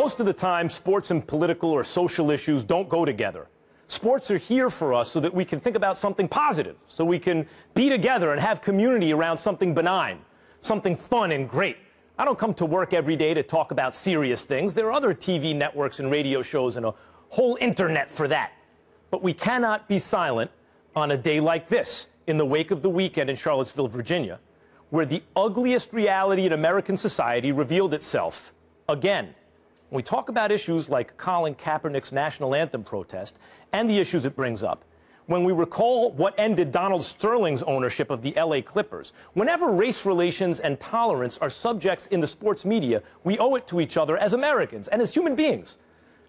Most of the time, sports and political or social issues don't go together. Sports are here for us so that we can think about something positive, so we can be together and have community around something benign, something fun and great. I don't come to work every day to talk about serious things. There are other TV networks and radio shows and a whole internet for that. But we cannot be silent on a day like this, in the wake of the weekend in Charlottesville, Virginia, where the ugliest reality in American society revealed itself again. When we talk about issues like Colin Kaepernick's national anthem protest and the issues it brings up, when we recall what ended Donald Sterling's ownership of the LA Clippers, whenever race relations and tolerance are subjects in the sports media, we owe it to each other as Americans and as human beings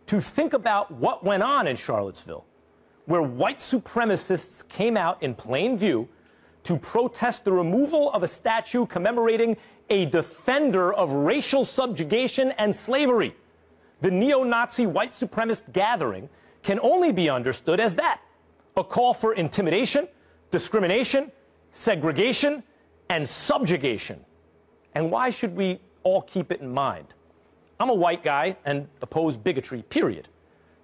to think about what went on in Charlottesville, where white supremacists came out in plain view to protest the removal of a statue commemorating a defender of racial subjugation and slavery. The neo-Nazi white supremacist gathering can only be understood as that, a call for intimidation, discrimination, segregation, and subjugation. And why should we all keep it in mind? I'm a white guy and oppose bigotry, period.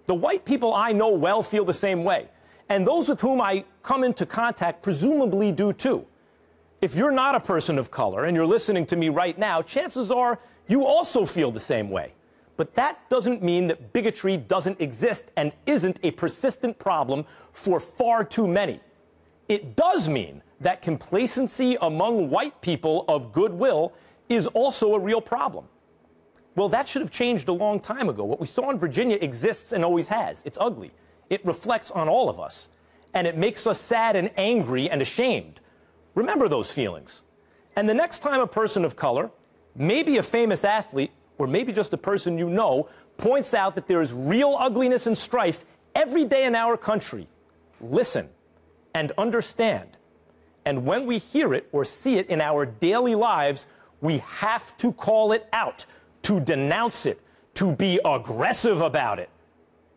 The white people I know well feel the same way, and those with whom I come into contact presumably do too. If you're not a person of color and you're listening to me right now, chances are you also feel the same way. But that doesn't mean that bigotry doesn't exist and isn't a persistent problem for far too many. It does mean that complacency among white people of goodwill is also a real problem. Well, that should have changed a long time ago. What we saw in Virginia exists and always has. It's ugly. It reflects on all of us. And it makes us sad and angry and ashamed. Remember those feelings. And the next time a person of color, maybe a famous athlete, or maybe just a person you know, points out that there is real ugliness and strife every day in our country, listen and understand. And when we hear it or see it in our daily lives, we have to call it out, to denounce it, to be aggressive about it.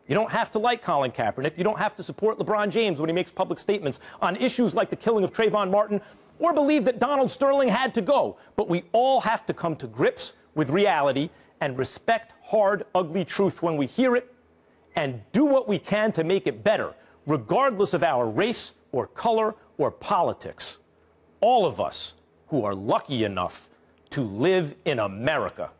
You don't have to like Colin Kaepernick. You don't have to support LeBron James when he makes public statements on issues like the killing of Trayvon Martin or believe that Donald Sterling had to go. But we all have to come to grips with reality and respect hard, ugly truth when we hear it and do what we can to make it better, regardless of our race or color or politics. All of us who are lucky enough to live in America.